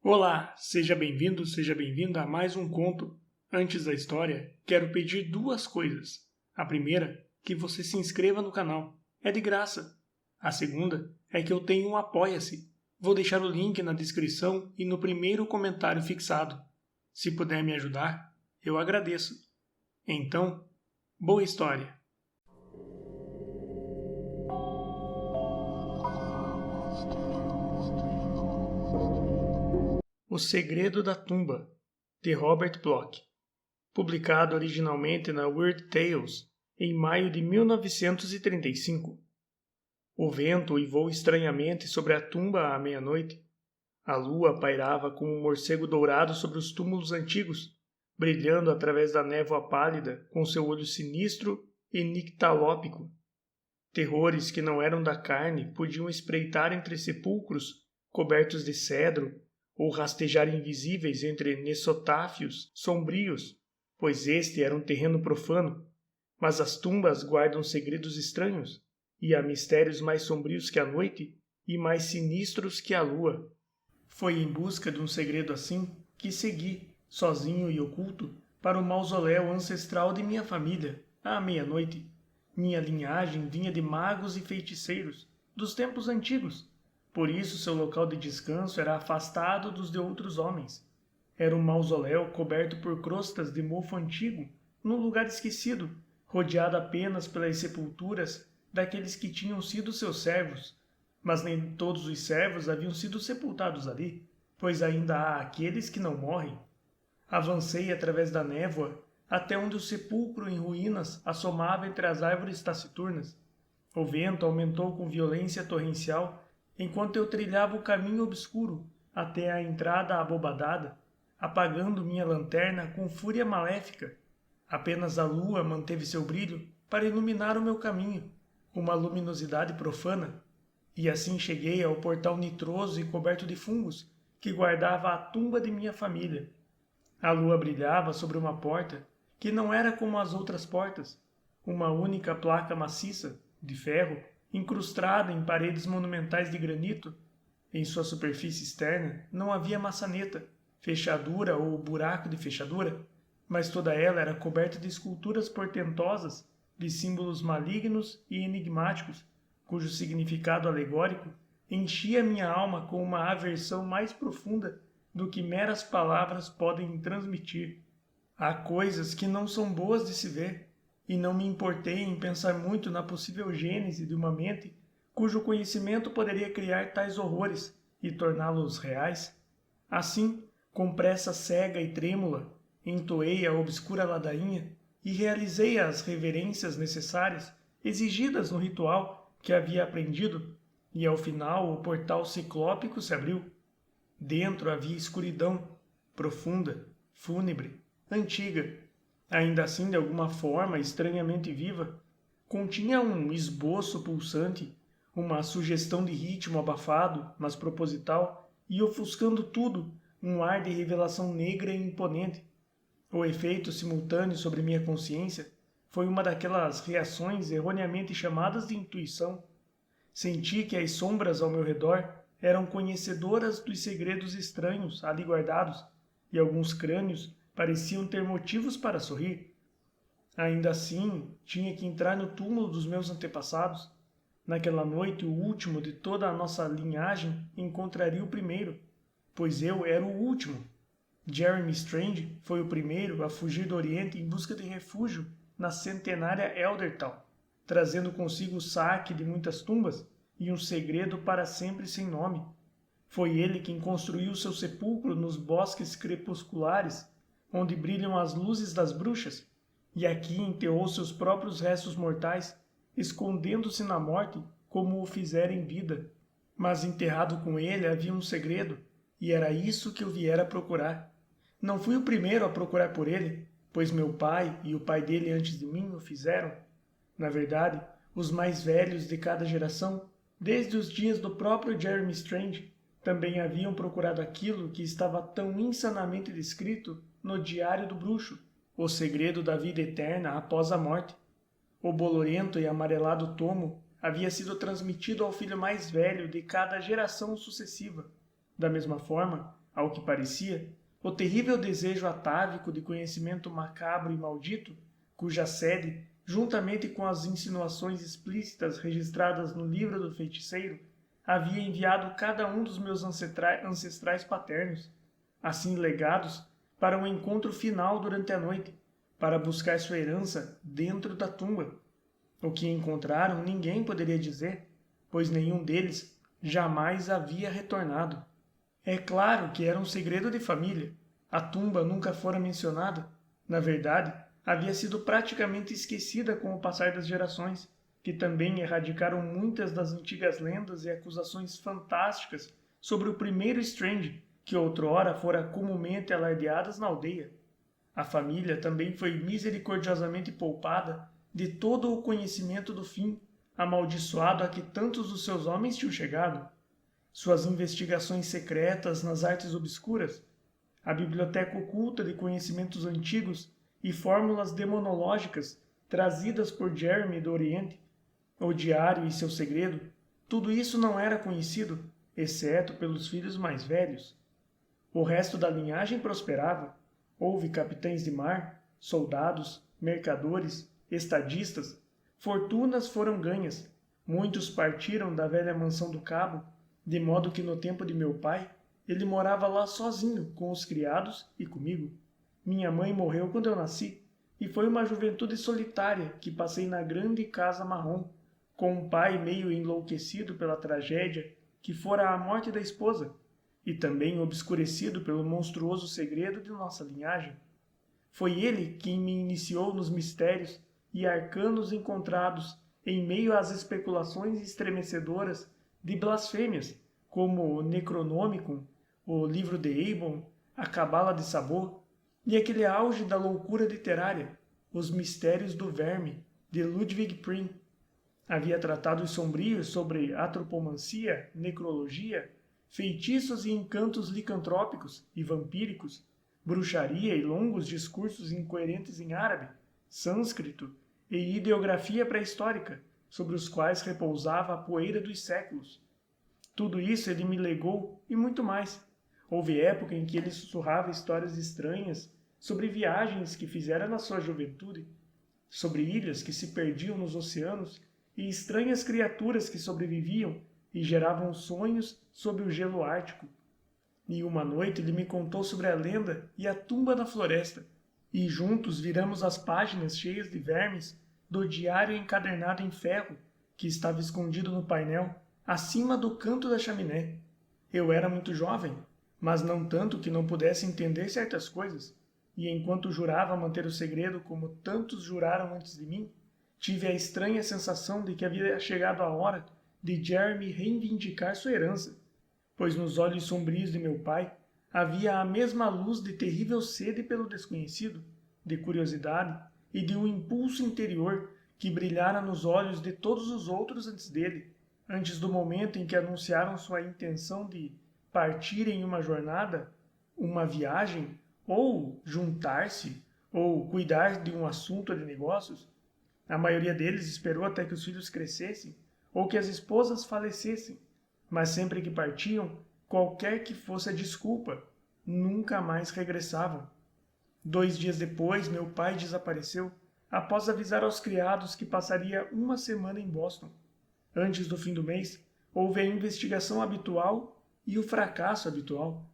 Olá, seja bem-vindo, seja bem-vinda a mais um conto. Antes da história, quero pedir duas coisas. A primeira, que você se inscreva no canal. É de graça. A segunda é que eu tenho um Apoia-se. Vou deixar o link na descrição e no primeiro comentário fixado. Se puder me ajudar, eu agradeço. Então, boa história! O Segredo da Tumba, de Robert Bloch. Publicado originalmente na Weird Tales, em maio de 1935. O vento uivou estranhamente sobre a tumba à meia-noite. A lua pairava como um morcego dourado sobre os túmulos antigos, brilhando através da névoa pálida com seu olho sinistro e nictalópico. Terrores que não eram da carne podiam espreitar entre sepulcros cobertos de cedro ou rastejar invisíveis entre nessotáfios sombrios, pois este era um terreno profano, mas as tumbas guardam segredos estranhos, e há mistérios mais sombrios que a noite e mais sinistros que a lua. Foi em busca de um segredo assim que segui, sozinho e oculto, para o mausoléu ancestral de minha família, à meia-noite. Minha linhagem vinha de magos e feiticeiros, dos tempos antigos. Por isso seu local de descanso era afastado dos de outros homens. Era um mausoléu coberto por crostas de mofo antigo, num lugar esquecido, rodeado apenas pelas sepulturas daqueles que tinham sido seus servos. Mas nem todos os servos haviam sido sepultados ali, pois ainda há aqueles que não morrem. Avancei através da névoa até onde o sepulcro em ruínas assomava entre as árvores taciturnas. O vento aumentou com violência torrencial enquanto eu trilhava o caminho obscuro até a entrada abobadada, apagando minha lanterna com fúria maléfica. Apenas a lua manteve seu brilho para iluminar o meu caminho, uma luminosidade profana, e assim cheguei ao portal nitroso e coberto de fungos que guardava a tumba de minha família. A lua brilhava sobre uma porta que não era como as outras portas, uma única placa maciça, de ferro, incrustada em paredes monumentais de granito. Em sua superfície externa não havia maçaneta, fechadura ou buraco de fechadura, mas toda ela era coberta de esculturas portentosas, de símbolos malignos e enigmáticos, cujo significado alegórico enchia minha alma com uma aversão mais profunda do que meras palavras podem transmitir. Há coisas que não são boas de se ver, e não me importei em pensar muito na possível gênese de uma mente cujo conhecimento poderia criar tais horrores e torná-los reais. Assim, com pressa cega e trêmula, entoei a obscura ladainha e realizei as reverências necessárias exigidas no ritual que havia aprendido, e ao final o portal ciclópico se abriu. Dentro havia escuridão, profunda, fúnebre, antiga, ainda assim de alguma forma estranhamente viva. Continha um esboço pulsante, uma sugestão de ritmo abafado, mas proposital, e ofuscando tudo, um ar de revelação negra e imponente. O efeito simultâneo sobre minha consciência foi uma daquelas reações erroneamente chamadas de intuição. Senti que as sombras ao meu redor eram conhecedoras dos segredos estranhos ali guardados, e alguns crânios pareciam ter motivos para sorrir. Ainda assim, tinha que entrar no túmulo dos meus antepassados. Naquela noite, o último de toda a nossa linhagem encontraria o primeiro, pois eu era o último. Jeremy Strange foi o primeiro a fugir do Oriente em busca de refúgio na centenária Eldertal, trazendo consigo o saque de muitas tumbas e um segredo para sempre sem nome. Foi ele quem construiu seu sepulcro nos bosques crepusculares, onde brilham as luzes das bruxas, e aqui enterrou seus próprios restos mortais, escondendo-se na morte como o fizera em vida. Mas enterrado com ele havia um segredo, e era isso que eu viera procurar. Não fui o primeiro a procurar por ele, pois meu pai e o pai dele antes de mim o fizeram. Na verdade, os mais velhos de cada geração, desde os dias do próprio Jeremy Strange, também haviam procurado aquilo que estava tão insanamente descrito no Diário do Bruxo, o segredo da vida eterna após a morte. O bolorento e amarelado tomo havia sido transmitido ao filho mais velho de cada geração sucessiva. Da mesma forma, ao que parecia, o terrível desejo atávico de conhecimento macabro e maldito, cuja sede, juntamente com as insinuações explícitas registradas no livro do feiticeiro, havia enviado cada um dos meus ancestrais paternos, assim legados, para um encontro final durante a noite, para buscar sua herança dentro da tumba. O que encontraram ninguém poderia dizer, pois nenhum deles jamais havia retornado. É claro que era um segredo de família. A tumba nunca fora mencionada. Na verdade, havia sido praticamente esquecida com o passar das gerações, que também erradicaram muitas das antigas lendas e acusações fantásticas sobre o primeiro Strange, que outrora fora comumente alardeadas na aldeia. A família também foi misericordiosamente poupada de todo o conhecimento do fim, amaldiçoado a que tantos dos seus homens tinham chegado. Suas investigações secretas nas artes obscuras, a biblioteca oculta de conhecimentos antigos e fórmulas demonológicas trazidas por Jeremy do Oriente, o diário e seu segredo, tudo isso não era conhecido, exceto pelos filhos mais velhos. O resto da linhagem prosperava. Houve capitães de mar, soldados, mercadores, estadistas. Fortunas foram ganhas. Muitos partiram da velha mansão do cabo, de modo que no tempo de meu pai, ele morava lá sozinho, com os criados e comigo. Minha mãe morreu quando eu nasci, e foi uma juventude solitária que passei na grande casa marrom, com um pai meio enlouquecido pela tragédia que fora a morte da esposa, e também obscurecido pelo monstruoso segredo de nossa linhagem. Foi ele quem me iniciou nos mistérios e arcanos encontrados em meio às especulações estremecedoras de blasfêmias, como o Necronomicon, o livro de Eibon, a Cabala de Sabor, e aquele auge da loucura literária, Os Mistérios do Verme, de Ludwig Prim. Havia tratados sombrios sobre antropomancia, necrologia, feitiços e encantos licantrópicos e vampíricos, bruxaria e longos discursos incoerentes em árabe, sânscrito e ideografia pré-histórica, sobre os quais repousava a poeira dos séculos. Tudo isso ele me legou e muito mais. Houve época em que ele sussurrava histórias estranhas sobre viagens que fizera na sua juventude, sobre ilhas que se perdiam nos oceanos e estranhas criaturas que sobreviviam e geravam sonhos sob o gelo ártico. E uma noite ele me contou sobre a lenda e a tumba na floresta, e juntos viramos as páginas cheias de vermes do diário encadernado em ferro que estava escondido no painel, acima do canto da chaminé. Eu era muito jovem, mas não tanto que não pudesse entender certas coisas, e enquanto jurava manter o segredo como tantos juraram antes de mim, tive a estranha sensação de que havia chegado a hora de Jeremy reivindicar sua herança, pois nos olhos sombrios de meu pai havia a mesma luz de terrível sede pelo desconhecido, de curiosidade e de um impulso interior que brilhara nos olhos de todos os outros antes dele, antes do momento em que anunciaram sua intenção de partir em uma jornada, uma viagem, ou juntar-se, ou cuidar de um assunto de negócios. A maioria deles esperou até que os filhos crescessem, ou que as esposas falecessem, mas sempre que partiam, qualquer que fosse a desculpa, nunca mais regressavam. 2 dias depois, meu pai desapareceu, após avisar aos criados que passaria uma semana em Boston. Antes do fim do mês, houve a investigação habitual e o fracasso habitual.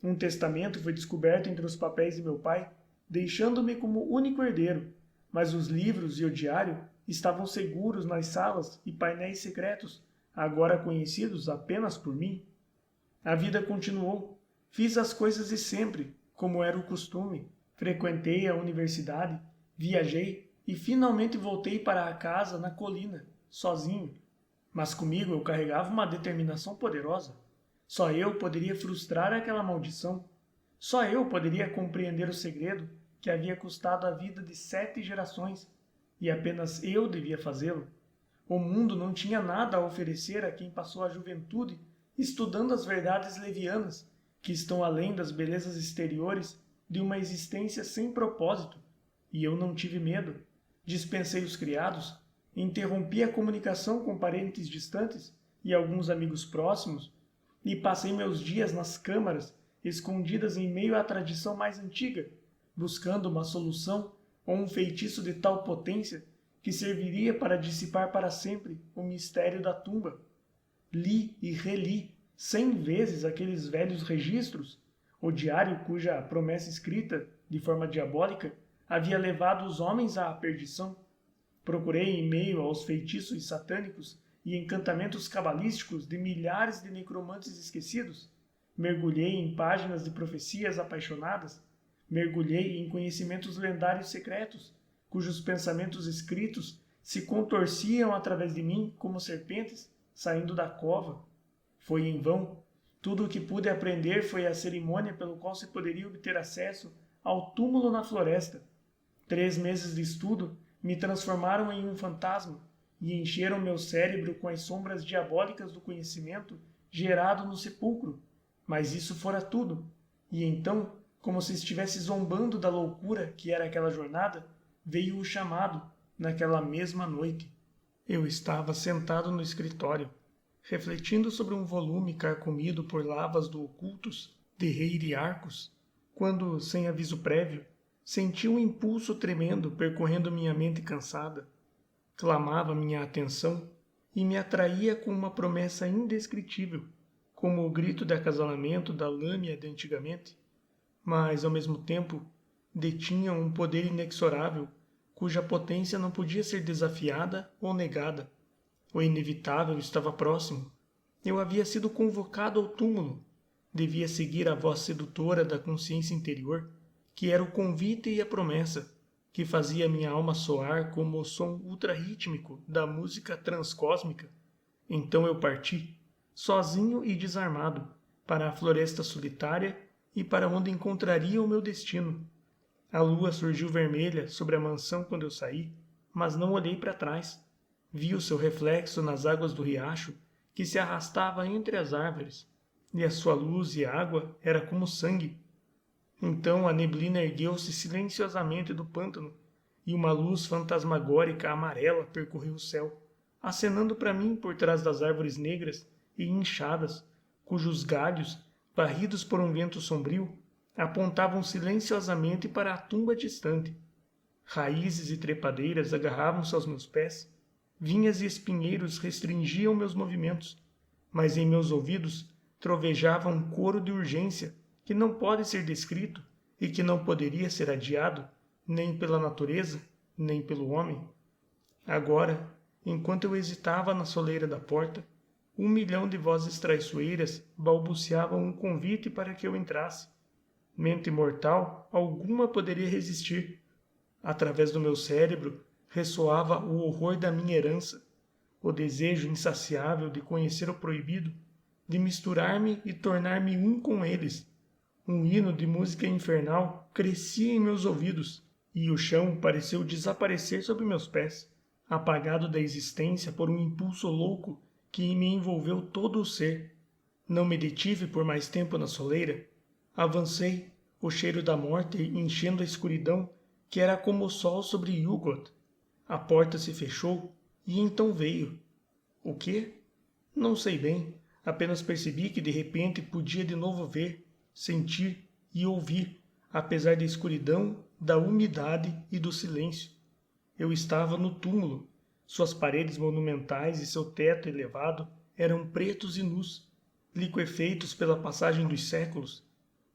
Um testamento foi descoberto entre os papéis de meu pai, deixando-me como único herdeiro, mas os livros e o diário estavam seguros nas salas e painéis secretos, agora conhecidos apenas por mim. A vida continuou. Fiz as coisas de sempre, como era o costume. Frequentei a universidade, viajei e finalmente voltei para a casa na colina, sozinho. Mas comigo eu carregava uma determinação poderosa. Só eu poderia frustrar aquela maldição. Só eu poderia compreender o segredo que havia custado a vida de 7 gerações, e apenas eu devia fazê-lo. O mundo não tinha nada a oferecer a quem passou a juventude estudando as verdades levianas, que estão além das belezas exteriores de uma existência sem propósito. E eu não tive medo. Dispensei os criados, interrompi a comunicação com parentes distantes e alguns amigos próximos, e passei meus dias nas câmaras, escondidas em meio à tradição mais antiga, buscando uma solução ou um feitiço de tal potência que serviria para dissipar para sempre o mistério da tumba. Li e reli 100 vezes aqueles velhos registros, o diário cuja promessa escrita, de forma diabólica, havia levado os homens à perdição. Procurei em meio aos feitiços satânicos e encantamentos cabalísticos de milhares de necromantes esquecidos. Mergulhei em páginas de profecias apaixonadas. Mergulhei em conhecimentos lendários secretos, cujos pensamentos escritos se contorciam através de mim como serpentes saindo da cova. Foi em vão. Tudo o que pude aprender foi a cerimônia pelo qual se poderia obter acesso ao túmulo na floresta. 3 meses de estudo me transformaram em um fantasma e encheram meu cérebro com as sombras diabólicas do conhecimento gerado no sepulcro. Mas isso fora tudo. E então, como se estivesse zombando da loucura que era aquela jornada, veio o chamado, naquela mesma noite. Eu estava sentado no escritório, refletindo sobre um volume carcomido por lavas do Ocultus, de Reiriarchus, quando, sem aviso prévio, senti um impulso tremendo percorrendo minha mente cansada. Clamava minha atenção e me atraía com uma promessa indescritível, como o grito de acasalamento da lâmina de antigamente, mas, ao mesmo tempo, detinha um poder inexorável, cuja potência não podia ser desafiada ou negada. O inevitável estava próximo. Eu havia sido convocado ao túmulo. Devia seguir a voz sedutora da consciência interior, que era o convite e a promessa, que fazia minha alma soar como o som ultrarrítmico da música transcósmica. Então eu parti, sozinho e desarmado, para a floresta solitária e para onde encontraria o meu destino. A lua surgiu vermelha sobre a mansão quando eu saí, mas não olhei para trás. Vi o seu reflexo nas águas do riacho, que se arrastava entre as árvores, e a sua luz e água era como sangue. Então a neblina ergueu-se silenciosamente do pântano, e uma luz fantasmagórica amarela percorreu o céu, acenando para mim por trás das árvores negras e inchadas, cujos galhos, varridos por um vento sombrio, apontavam silenciosamente para a tumba distante. Raízes e trepadeiras agarravam-se aos meus pés, vinhas e espinheiros restringiam meus movimentos, mas em meus ouvidos trovejava um coro de urgência que não pode ser descrito e que não poderia ser adiado, nem pela natureza, nem pelo homem. Agora, enquanto eu hesitava na soleira da porta, 1 milhão de vozes traiçoeiras balbuciavam um convite para que eu entrasse. Mente mortal alguma poderia resistir. Através do meu cérebro ressoava o horror da minha herança, o desejo insaciável de conhecer o proibido, de misturar-me e tornar-me um com eles. Um hino de música infernal crescia em meus ouvidos, e o chão pareceu desaparecer sob meus pés, apagado da existência por um impulso louco que me envolveu todo o ser. Não me detive por mais tempo na soleira. Avancei, o cheiro da morte enchendo a escuridão, que era como o sol sobre Yugoth. A porta se fechou, e então veio. O quê? Não sei bem, apenas percebi que de repente podia de novo ver, sentir e ouvir, apesar da escuridão, da umidade e do silêncio. Eu estava no túmulo. Suas paredes monumentais e seu teto elevado eram pretos e nus, liquefeitos pela passagem dos séculos.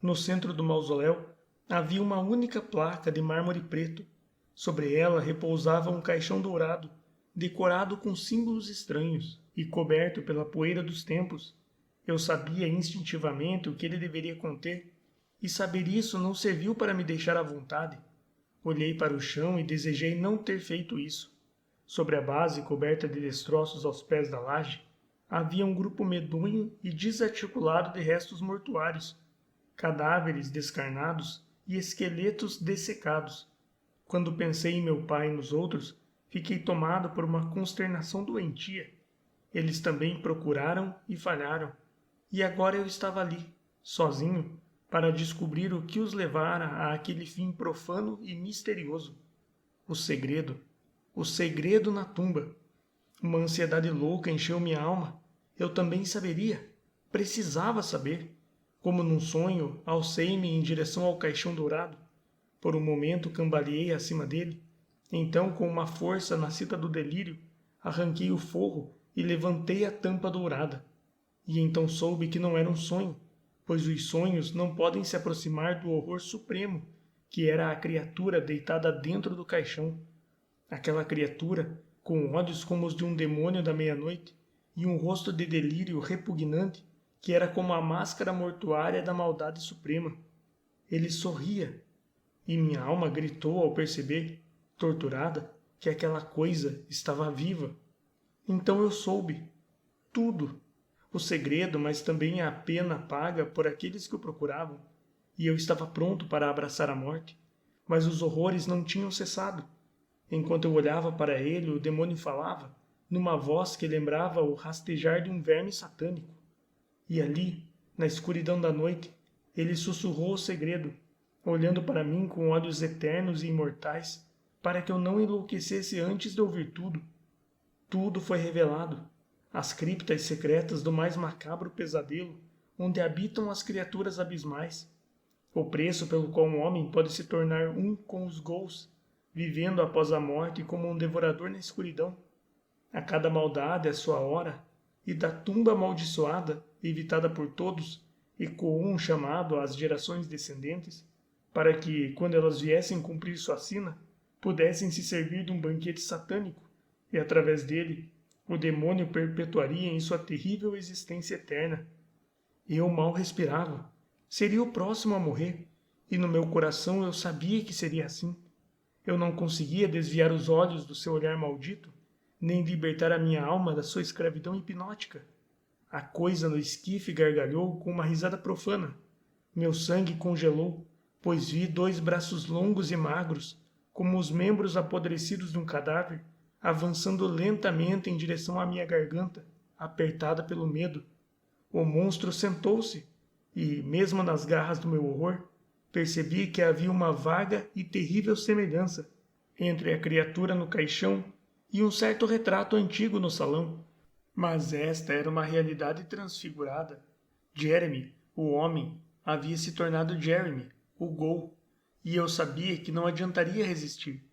No centro do mausoléu havia uma única placa de mármore preto. Sobre ela repousava um caixão dourado, decorado com símbolos estranhos e coberto pela poeira dos tempos. Eu sabia instintivamente o que ele deveria conter, e saber isso não serviu para me deixar à vontade. Olhei para o chão e desejei não ter feito isso. Sobre a base coberta de destroços aos pés da laje, havia um grupo medonho e desarticulado de restos mortuários, cadáveres descarnados e esqueletos dessecados. Quando pensei em meu pai e nos outros, fiquei tomado por uma consternação doentia. Eles também procuraram e falharam, e agora eu estava ali, sozinho, para descobrir o que os levara àquele fim profano e misterioso. O segredo na tumba. Uma ansiedade louca encheu minha alma. Eu também saberia, precisava saber. Como num sonho, alcei-me em direção ao caixão dourado. Por um momento cambaleei acima dele. Então, com uma força nascida do delírio, arranquei o forro e levantei a tampa dourada. E então soube que não era um sonho, pois os sonhos não podem se aproximar do horror supremo, que era a criatura deitada dentro do caixão. Aquela criatura, com olhos como os de um demônio da meia-noite e um rosto de delírio repugnante, que era como a máscara mortuária da maldade suprema. Ele sorria, e minha alma gritou ao perceber, torturada, que aquela coisa estava viva. Então eu soube tudo, o segredo, mas também a pena paga por aqueles que o procuravam, e eu estava pronto para abraçar a morte, mas os horrores não tinham cessado. Enquanto eu olhava para ele, o demônio falava, numa voz que lembrava o rastejar de um verme satânico. E ali, na escuridão da noite, ele sussurrou o segredo, olhando para mim com olhos eternos e imortais, para que eu não enlouquecesse antes de ouvir tudo. Tudo foi revelado. As criptas secretas do mais macabro pesadelo, onde habitam as criaturas abismais. O preço pelo qual um homem pode se tornar um com os ghouls, vivendo após a morte como um devorador na escuridão. A cada maldade a sua hora, e da tumba amaldiçoada, evitada por todos, ecoou um chamado às gerações descendentes, para que, quando elas viessem cumprir sua sina, pudessem se servir de um banquete satânico, e através dele, o demônio perpetuaria em sua terrível existência eterna. Eu mal respirava. Seria o próximo a morrer, e no meu coração eu sabia que seria assim. Eu não conseguia desviar os olhos do seu olhar maldito, nem libertar a minha alma da sua escravidão hipnótica. A coisa no esquife gargalhou com uma risada profana. Meu sangue congelou, pois vi 2 braços longos e magros, como os membros apodrecidos de um cadáver, avançando lentamente em direção à minha garganta, apertada pelo medo. O monstro sentou-se, e, mesmo nas garras do meu horror, percebi que havia uma vaga e terrível semelhança entre a criatura no caixão e um certo retrato antigo no salão. Mas esta era uma realidade transfigurada. Jeremy, o homem, havia se tornado Jeremy, o ghoul, e eu sabia que não adiantaria resistir.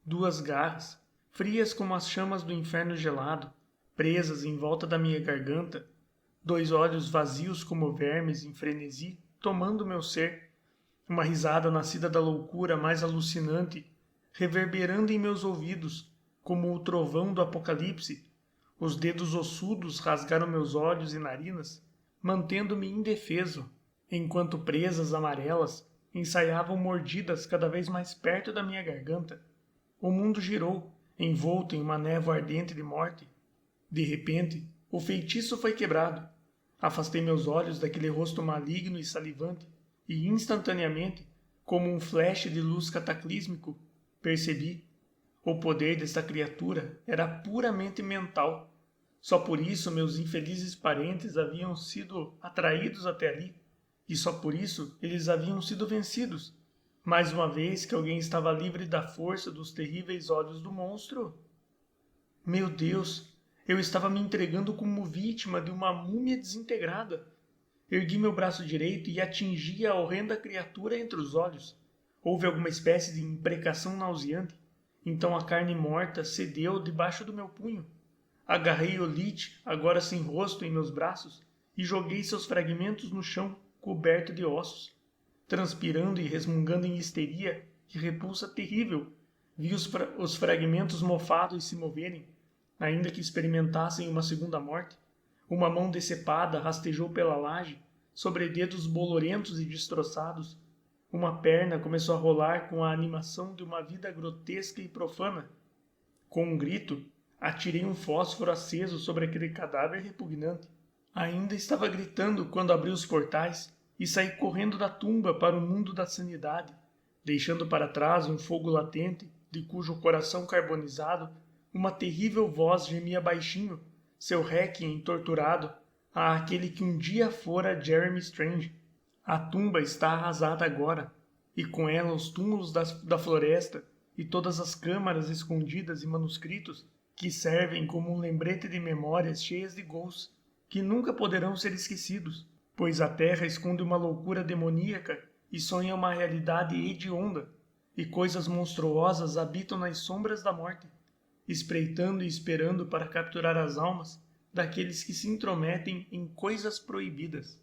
2 garras, frias como as chamas do inferno gelado, presas em volta da minha garganta, 2 olhos vazios como vermes em frenesi, tomando meu ser, uma risada nascida da loucura mais alucinante, reverberando em meus ouvidos, como o trovão do apocalipse. Os dedos ossudos rasgaram meus olhos e narinas, mantendo-me indefeso, enquanto presas amarelas ensaiavam mordidas cada vez mais perto da minha garganta. O mundo girou, envolto em uma névoa ardente de morte. De repente, o feitiço foi quebrado. Afastei meus olhos daquele rosto maligno e salivante, e instantaneamente, como um flash de luz cataclísmico, percebi: o poder desta criatura era puramente mental. Só por isso meus infelizes parentes haviam sido atraídos até ali, e só por isso eles haviam sido vencidos. Mais uma vez que alguém estava livre da força dos terríveis olhos do monstro. Meu Deus, eu estava me entregando como vítima de uma múmia desintegrada. Ergui meu braço direito e atingi a horrenda criatura entre os olhos. Houve alguma espécie de imprecação nauseante. Então a carne morta cedeu debaixo do meu punho. Agarrei o Lich, agora sem rosto, em meus braços, e joguei seus fragmentos no chão, coberto de ossos. Transpirando e resmungando em histeria, que repulsa terrível, vi os fragmentos mofados se moverem, ainda que experimentassem uma segunda morte. Uma mão decepada rastejou pela laje, sobre dedos bolorentos e destroçados. Uma perna começou a rolar com a animação de uma vida grotesca e profana. Com um grito, atirei um fósforo aceso sobre aquele cadáver repugnante. Ainda estava gritando quando abri os portais e saí correndo da tumba para o mundo da sanidade, deixando para trás um fogo latente, de cujo coração carbonizado uma terrível voz gemia baixinho, seu réquiem torturado àquele que um dia fora Jeremy Strange. A tumba está arrasada agora, e com ela os túmulos da floresta e todas as câmaras escondidas e manuscritos que servem como um lembrete de memórias cheias de ghouls, que nunca poderão ser esquecidos. pois a terra esconde uma loucura demoníaca e sonha uma realidade hedionda, e coisas monstruosas habitam nas sombras da morte, espreitando e esperando para capturar as almas daqueles que se intrometem em coisas proibidas.